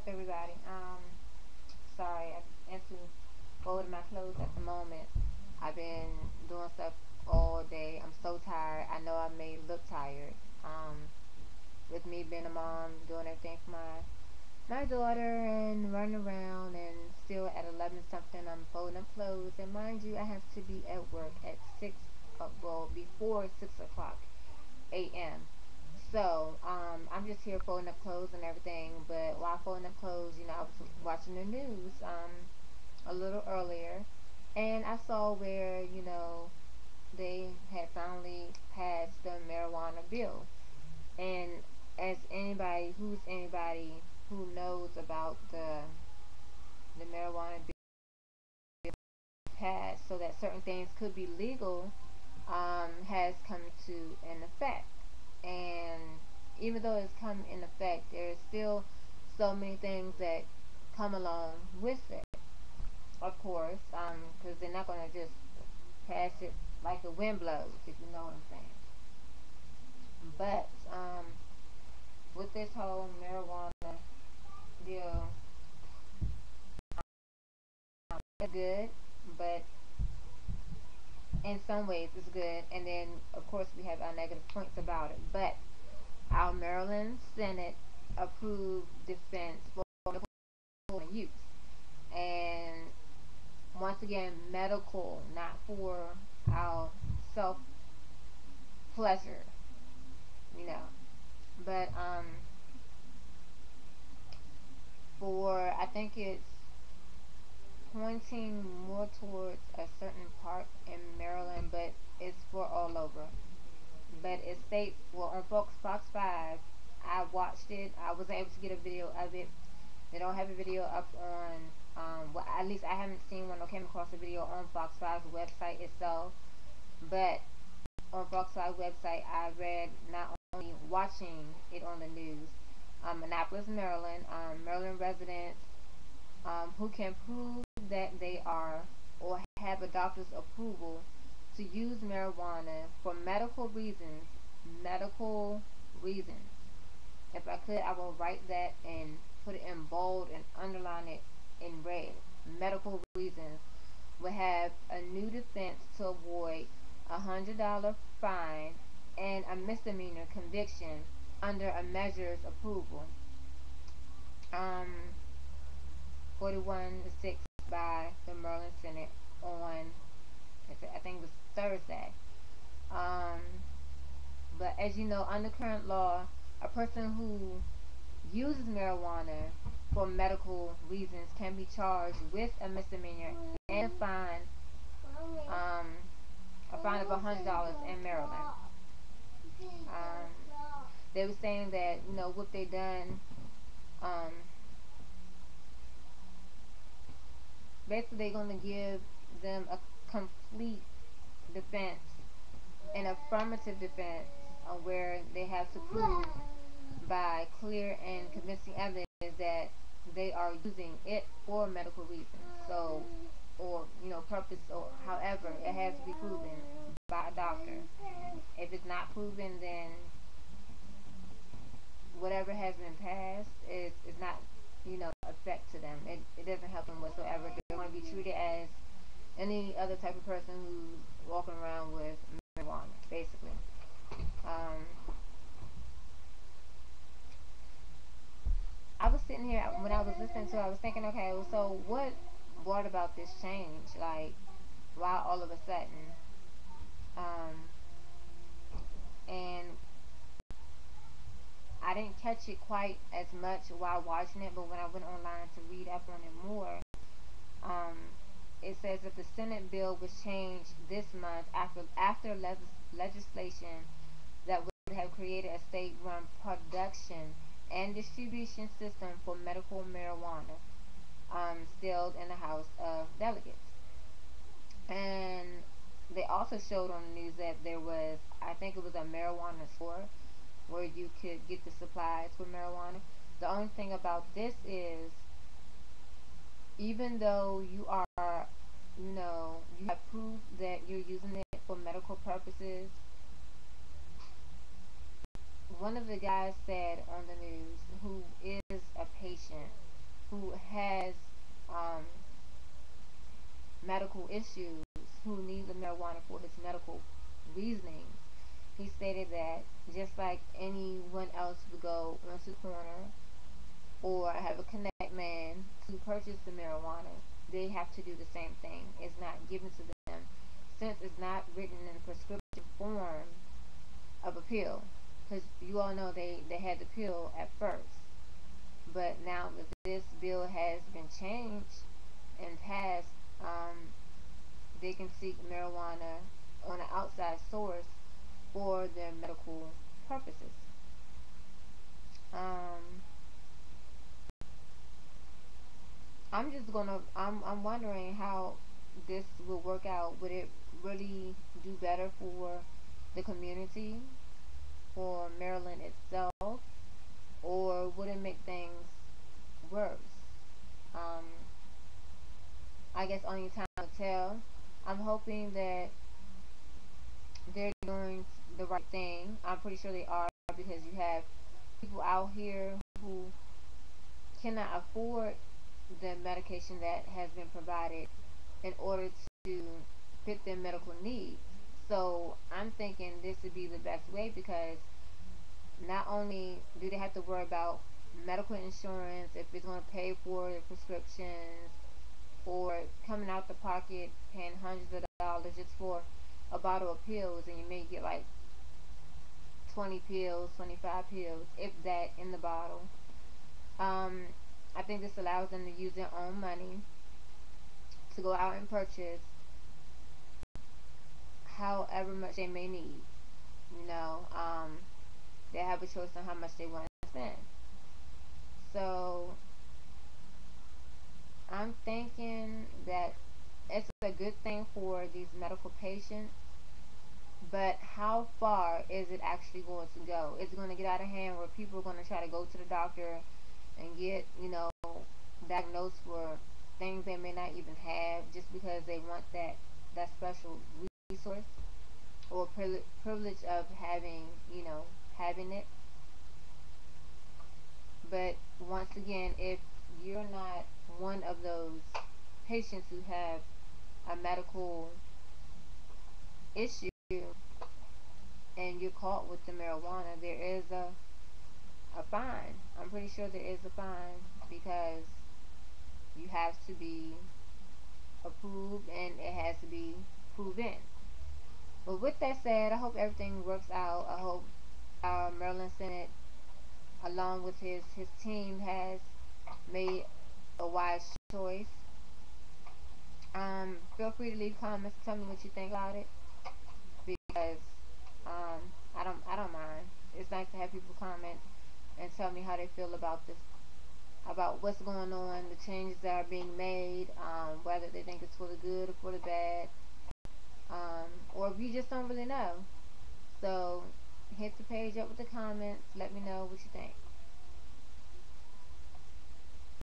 everybody? Sorry, I'm into folding my clothes at the moment. I've been doing stuff all day. I'm so tired. I know I may look tired. With me being a mom, doing everything for my daughter and running around, and still at 11 something, I'm folding up clothes. And mind you, I have to be at work at 6, well, before 6 o'clock a.m. So, I'm just here folding up clothes and everything, but while folding up clothes, I was watching the news, a little earlier, and I saw where, they had finally passed the marijuana bill. And as anybody who knows about the marijuana bill passed so that certain things could be legal, has come to an effect. And even though it's come in effect, there's still so many things that come along with it, of course, because they're not going to just pass it like the wind blows, if you know what I'm saying. But with this whole marijuana deal, it's good, but in some ways it's good, and then of course we have our negative points about it. But our Maryland Senate approved defense for medical use, and once again, medical, not for our self pleasure, you know. But for I think it's pointing more towards a certain part in Maryland, but it's for all over. But it states, well, on Fox 5, I watched it. I wasn't able to get a video of it. They don't have a video up on, well, at least I haven't seen one or came across a video on Fox 5's website itself. But on Fox 5 website, I read, not only watching it on the news, Annapolis, Maryland, Maryland residents who can prove that they are or have a doctor's approval to use marijuana for medical reasons. If I could, I will write that and put it in bold and underline it in red. Medical reasons will have a new defense to avoid $100 fine and a misdemeanor conviction under a measure's approval. Um, 41 to 6 by the Maryland Senate on, I think it was Thursday. Um, but as you know, under current law, a person who uses marijuana for medical reasons can be charged with a misdemeanor and um, a fine of $100 in Maryland. Um, they were saying that what they done, um, basically they're going to give them a complete defense, an affirmative defense, where they have to prove by clear and convincing evidence that they are using it for medical reasons. So, or purpose, or however, it has to be proven by a doctor. If it's not proven, then whatever has been passed is not, effect to them. It doesn't help them whatsoever. They want to be treated as any other type of person who's walking around with marijuana, basically. Um, I was sitting here when I was listening to it, I was thinking, okay, well, so what brought about this change? Like, why all of a sudden? Um, and I didn't catch it quite as much while watching it, but when I went online to read up on it more, um, it says that the Senate bill was changed this month after legislation that would have created a state-run production and distribution system for medical marijuana, still in the House of Delegates. And they also showed on the news that there was, I think it was a marijuana store where you could get the supplies for marijuana. The only thing about this is, even though you have proof that you're using it for medical purposes, one of the guys said on the news, who is a patient, who has um, medical issues, who needs the marijuana for his medical reasonings. He stated that just like anyone else would go onto the corner or have a connect man to purchase the marijuana, they have to do the same thing. It's not given to them since it's not written in prescription form of a pill. Because you all know they had the pill at first. But now that this bill has been changed and passed, they can seek marijuana on an outside source for their medical purposes. Um, I'm wondering how this will work out. Would it really do better for the community, for Maryland itself, or would it make things worse? Um, I guess only time will tell. I'm hoping that they're doing the right thing. I'm pretty sure they are because you have people out here who cannot afford the medication that has been provided in order to fit their medical needs. So I'm thinking this would be the best way because not only do they have to worry about medical insurance, if it's going to pay for the prescriptions, or coming out the pocket paying hundreds of dollars just for a bottle of pills, and you may get like 20 pills, 25 pills, if that, in the bottle. Um, I think this allows them to use their own money to go out and purchase however much they may need. You know, they have a choice on how much they want to spend. So I'm thinking that it's a good thing for these medical patients, but how far is it actually going to go? Is it going to get out of hand where people are going to try to go to the doctor and get, diagnosed for things they may not even have just because they want that special resource or privilege of having it? But once again, if you're not one of those patients who have a medical issue and you're caught with the marijuana, there is a fine. I'm pretty sure there is a fine because you have to be approved and it has to be proven. But with that said, I hope everything works out. I hope our Maryland Senate, along with his team, has made a wise choice. Feel free to leave comments. Tell me what you think about it because um, I don't mind. It's nice to have people comment and tell me how they feel about this, about what's going on, the changes that are being made, whether they think it's for the good or for the bad, or if you just don't really know. So hit the page up with the comments. Let me know what you think.